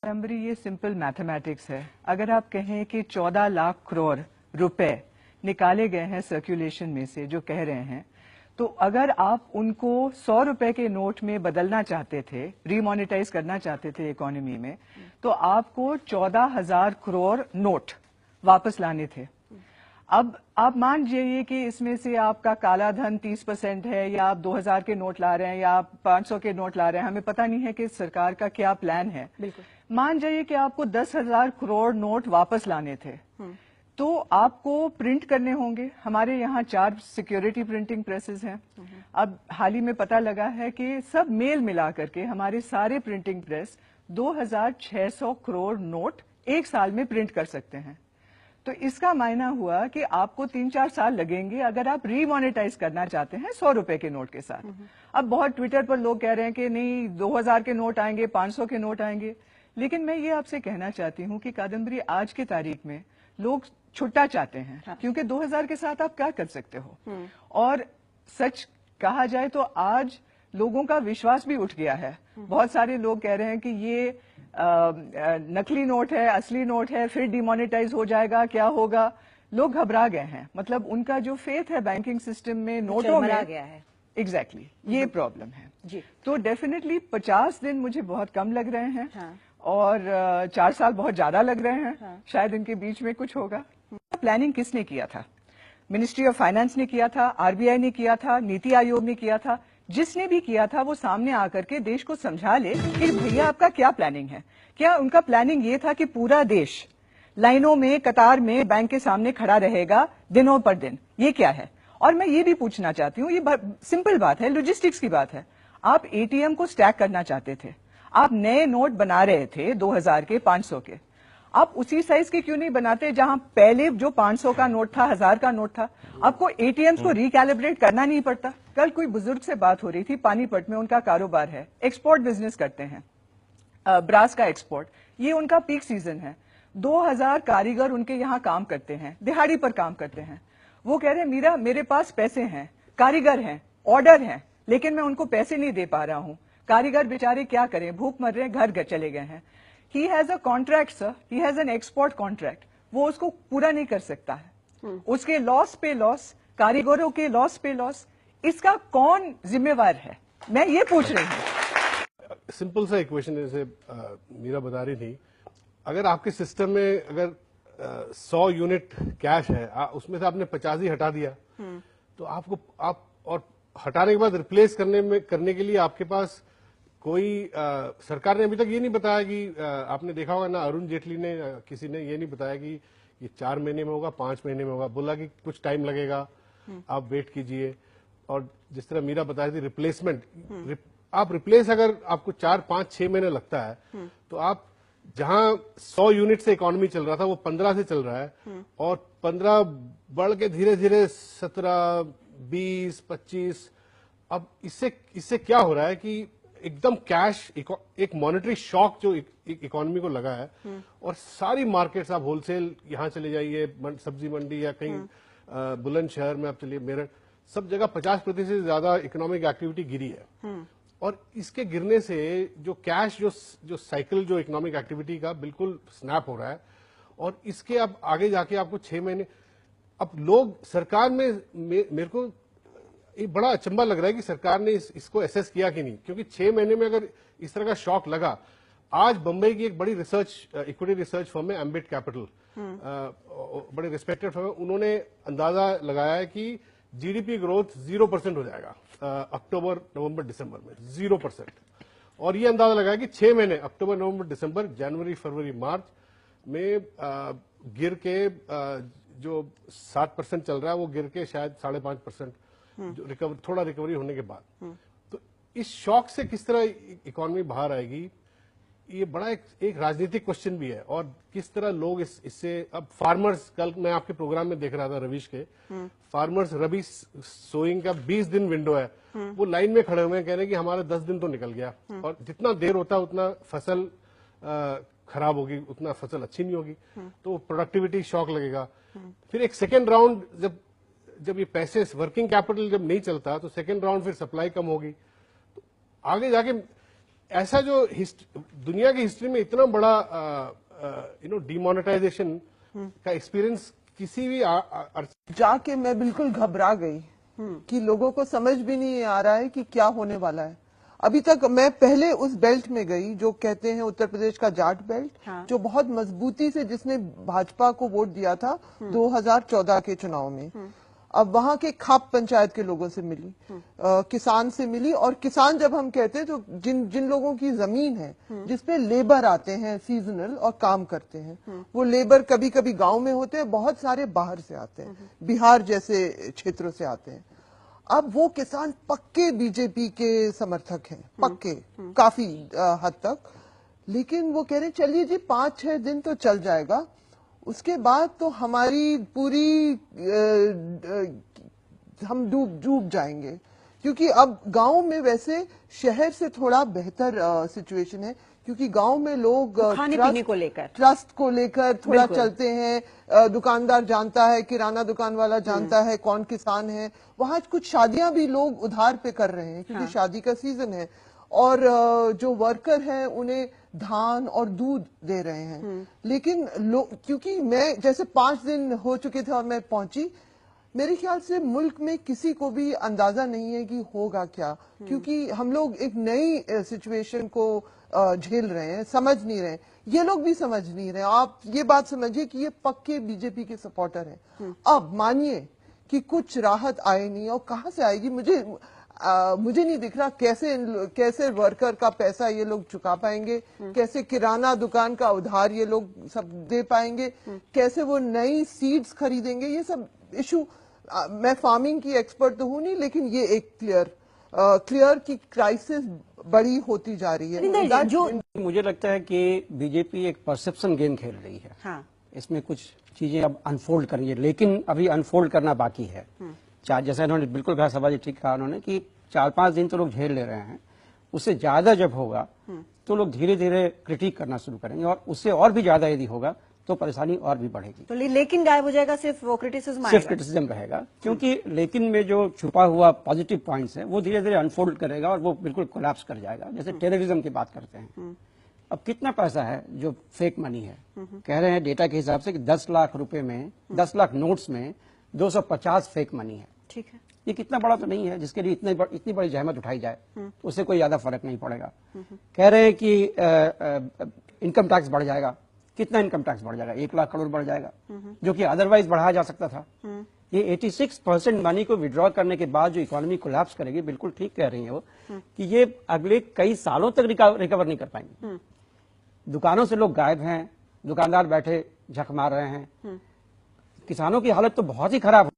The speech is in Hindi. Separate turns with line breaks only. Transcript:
कादम्बरी, ये सिंपल मैथमेटिक्स है। अगर आप कहें कि 14 लाख करोड़ रुपए निकाले गए हैं सर्कुलेशन में से, जो कह रहे हैं, तो अगर आप उनको 100 रुपए के नोट में बदलना चाहते थे, रीमोनेटाइज करना चाहते थे इकोनॉमी में, तो आपको 14,000 करोड़ नोट वापस लाने थे। अब आप मान जाइए कि इसमें से आपका काला धन 30% है, या आप 2000 के नोट ला रहे हैं, या आप 500 के नोट ला रहे हैं, हमें पता नहीं है कि सरकार का क्या प्लान है।
बिल्कुल।
मान जाइए कि आपको 10,000 करोड़ नोट वापस लाने थे, तो आपको प्रिंट करने होंगे। हमारे यहाँ 4 सिक्योरिटी प्रिंटिंग प्रेसेस हैं। अब हाल ही में पता लगा है कि सब मेल मिला करके हमारे सारे प्रिंटिंग प्रेस 2600 करोड़ नोट एक साल में प्रिंट कर सकते हैं। तो इसका मायना हुआ कि आपको 3-4 साल लगेंगे अगर आप रीमोनेटाइज करना चाहते हैं 100 रुपए के नोट के साथ। अब बहुत ट्विटर पर लोग कह रहे हैं कि नहीं, 2000 के नोट आएंगे, 500 के नोट आएंगे। लेकिन मैं ये आपसे कहना चाहती हूँ कि कादम्बरी, आज की तारीख में लोग छुट्टा चाहते हैं। हाँ। क्योंकि 2000 के साथ आप क्या कर सकते हो। और सच कहा जाए तो आज लोगों का विश्वास भी उठ गया है। बहुत सारे लोग कह रहे हैं कि ये नकली नोट है, असली नोट है, फिर डिमोनेटाइज हो जाएगा, क्या होगा। लोग घबरा गए हैं। मतलब उनका जो फेथ है बैंकिंग सिस्टम में, नोटों में,
गया है।
एग्जैक्टली ये प्रॉब्लम है
जी।
तो डेफिनेटली 50 दिन मुझे बहुत कम लग रहे हैं।
हाँ।
और 4 साल बहुत ज्यादा लग रहे हैं।
हाँ।
शायद इनके बीच में कुछ होगा। प्लानिंग किसने किया था? मिनिस्ट्री ऑफ फाइनेंस ने किया था, आरबीआई ने किया था, नीति आयोग ने किया था। जिसने भी किया था वो सामने आकर के देश को समझा ले कि भैया आपका क्या प्लानिंग है। क्या उनका प्लानिंग ये था कि पूरा देश लाइनों में, कतार में बैंक के सामने खड़ा रहेगा दिनों पर दिन? ये क्या है? और मैं ये भी पूछना चाहती हूँ, ये सिंपल बात है, लॉजिस्टिक्स की बात है। आप एटीएम को स्टैक करना चाहते थे, आप नए नोट बना रहे थे 2000 के, 500 के। आप उसी साइज के क्यों नहीं बनाते जहां पहले जो 500 का नोट था, 1000 का नोट था? आपको एटीएम्स को रिकैलिब्रेट करना नहीं पड़ता। कल कोई बुजुर्ग से बात हो रही थी, पानीपत में उनका कारोबार है, एक्सपोर्ट बिजनेस करते हैं, ब्रास का एक्सपोर्ट। ये उनका पीक सीजन है। 2000 कारीगर उनके यहाँ काम करते हैं, दिहाड़ी पर काम करते हैं। वो कह रहे हैं मीरा, मेरे पास पैसे हैं, कारीगर हैं, ऑर्डर हैं, लेकिन मैं उनको पैसे नहीं दे पा रहा हूँ। कारीगर बेचारे क्या करें, भूख मर रहे हैं, घर चले गए हैं। He has a contract sir, he has an export contract. वो उसको पूरा नहीं कर सकता है। उसके लॉस पे लॉस, कारीगरों के लॉस पे लॉस, इसका कौन जिम्मेवार है? मैं ये पूछ रही हूँ।
सिंपल सा इक्वेशन जैसे मीरा बता रही थी, अगर आपके सिस्टम में अगर 100 यूनिट कैश है, उसमें से आपने 50 ही हटा दिया, तो आप और हटाने के बाद रिप्लेस करने के लिए आपके पास कोई सरकार ने अभी तक ये नहीं बताया कि आपने देखा होगा ना, अरुण जेटली ने किसी ने ये नहीं बताया कि ये 4 महीने में होगा, 5 महीने में होगा। बोला कि कुछ टाइम लगेगा, आप वेट कीजिए। और जिस तरह मीरा बताई थी, रिप्लेसमेंट, आप रिप्लेस अगर आपको 4, 5, 6 महीने लगता है, तो आप जहां 100 यूनिट से इकोनॉमी चल रहा था वो 15 से चल रहा है, और 15 बढ़ के धीरे धीरे 17, 20, 25। अब इससे क्या हो रहा है कि एकदम कैश, एक मॉनेटरी शॉक जो इकोनॉमी को लगा है, और सारी मार्केट्स, आप होलसेल यहां चले जाइए, सब्जी मंडी या कहीं बुलंदशहर में आप चलिए, मेरठ, सब जगह 50% से ज्यादा इकोनॉमिक एक्टिविटी गिरी है। और इसके गिरने से जो कैश, जो साइकिल, जो इकोनॉमिक एक्टिविटी का बिल्कुल स्नैप हो रहा है। और इसके अब आगे जाके आपको 6 महीने, अब लोग सरकार में, मेरे को एक बड़ा अचंभा लग रहा है कि सरकार ने इसको एसेस किया कि नहीं, क्योंकि 6 महीने में अगर इस तरह का शॉक लगा। आज बंबई की एक बड़ी रिसर्च, इक्विटी रिसर्च फर्म है एम्बिट कैपिटल, बड़े रिस्पेक्टेड फर्म है, उन्होंने अंदाजा लगाया है कि जीडीपी ग्रोथ 0% हो जाएगा अक्टूबर, नवंबर, दिसंबर में 0%। और ये अंदाजा लगाया कि 6 महीने, अक्टूबर, नवंबर, दिसंबर, जनवरी, फरवरी, मार्च में गिर के जो 7% चल रहा है वो गिर के शायद 5.5% थोड़ा रिकवरी होने के बाद। तो इस शॉक से किस तरह इकोनॉमी बाहर आएगी, ये बड़ा एक राजनीतिक क्वेश्चन भी है। और किस तरह लोग इससे, अब फार्मर्स, कल मैं आपके प्रोग्राम में देख रहा था रवीश के, फार्मर्स रबी सोइंग का 20 दिन विंडो है, वो लाइन में खड़े हुए हैं, कह रहे हैं कि हमारा 10 दिन तो निकल गया। और जितना देर होता है उतना फसल खराब होगी, उतना फसल अच्छी नहीं होगी, तो प्रोडक्टिविटी शॉक लगेगा। फिर एक सेकेंड राउंड, जब ये पैसे, वर्किंग कैपिटल जब नहीं चलता, तो सेकेंड राउंड फिर सप्लाई कम होगी, तो आगे जाके ऐसा जो दुनिया की हिस्ट्री में इतना बड़ा डिमोनेटाइजेशन का एक्सपीरियंस किसी भी
जाके मैं बिल्कुल घबरा गई कि लोगों को समझ भी नहीं आ रहा है कि क्या होने वाला है। अभी तक मैं पहले उस बेल्ट में गई जो कहते हैं उत्तर प्रदेश का जाट बेल्ट,
हाँ।
जो बहुत मजबूती से जिसने भाजपा को वोट दिया था 2014 के चुनाव में। अब वहां के खाप पंचायत के लोगों से मिली, किसान से मिली, और किसान जब हम कहते हैं तो जिन लोगों की जमीन है जिसपे लेबर आते हैं सीजनल और काम करते हैं, वो लेबर कभी कभी गांव में होते हैं, बहुत सारे बाहर से आते हैं, बिहार जैसे क्षेत्रों से आते हैं। अब वो किसान पक्के बीजेपी के समर्थक हैं, पक्के काफी हद तक, लेकिन वो कह रहे हैं चलिए जी 5-6 दिन तो चल जाएगा, उसके बाद तो हमारी पूरी हम डूब जाएंगे। क्योंकि अब गांव में वैसे शहर से थोड़ा बेहतर सिचुएशन है, क्योंकि गांव में लोग
खाने पीने को लेकर,
ट्रस्ट को लेकर थोड़ा चलते हैं, दुकानदार जानता है, किराना दुकान वाला जानता है कौन किसान है। वहां कुछ शादियां भी लोग उधार पे कर रहे हैं क्योंकि
हाँ।
शादी का सीजन है, और जो वर्कर हैं उन्हें धान और दूध दे रहे हैं। लेकिन क्योंकि मैं जैसे 5 दिन हो चुके थे और मैं पहुंची, मेरे ख्याल से मुल्क में किसी को भी अंदाजा नहीं है कि होगा क्या, क्योंकि हम लोग एक नई सिचुएशन को झेल रहे हैं, समझ नहीं रहे, ये लोग भी समझ नहीं रहे। आप ये बात समझिए कि ये पक्के बीजेपी के सपोर्टर हैं। अब मानिए कि कुछ राहत आए नहीं, और कहां से आएगी मुझे नहीं दिख रहा कैसे वर्कर का पैसा ये लोग चुका पाएंगे, कैसे किराना दुकान का उधार ये लोग सब दे पाएंगे, कैसे वो नई सीड्स खरीदेंगे। ये सब इशू, मैं फार्मिंग की एक्सपर्ट तो हूं नहीं, लेकिन ये एक क्लियर की क्राइसिस बड़ी होती जा रही है।
जो
मुझे लगता है कि बीजेपी एक परसेप्शन गेम खेल रही है।
हाँ।
इसमें कुछ चीजें अब अनफोल्ड करनी है, लेकिन अभी अनफोल्ड करना बाकी है। जैसा इन्होंने बिल्कुल कहा, सवाल ठीक कहा उन्होंने कि 4-5 दिन तो लोग झेल ले रहे हैं, उससे ज्यादा जब होगा तो लोग धीरे धीरे क्रिटिक करना शुरू करेंगे, और उससे और भी ज्यादा यदि होगा तो परेशानी और भी बढ़ेगी।
तो लेकिन गायब हो जाएगा, सिर्फ वो क्रिटिसिज्म,
सिर्फ क्रिटिसिज्म रहेगा, क्योंकि लेकिन में जो छुपा हुआ पॉजिटिव पॉइंट्स है वो धीरे धीरे अनफोल्ड करेगा और वो बिल्कुल कोलैप्स कर जाएगा। जैसे टेररिज्म की बात करते हैं, अब कितना पैसा है जो फेक मनी है, कह रहे हैं डेटा के हिसाब से कि 10 लाख रुपए में, 10 लाख नोट्स में 250 फेक मनी है।
ठीक है,
ये कितना बड़ा तो नहीं है जिसके लिए इतनी बड़ी जहमत उठाई जाए, उससे कोई ज्यादा फर्क नहीं पड़ेगा। कह रहे हैं कि इनकम टैक्स बढ़ जाएगा, कितना इनकम टैक्स बढ़ जाएगा? 1 लाख करोड़ बढ़ जाएगा, जो कि अदरवाइज बढ़ाया जा सकता था। ये 86% मनी को विड्रॉ करने के बाद जो इकोनॉमी कोलैप्स करेगी, बिल्कुल ठीक कह रही है वो, कि ये अगले कई सालों तक रिकवर नहीं कर पाएंगे। दुकानों से लोग गायब हैं, दुकानदार बैठे झक मार रहे हैं, किसानों की हालत तो बहुत ही खराब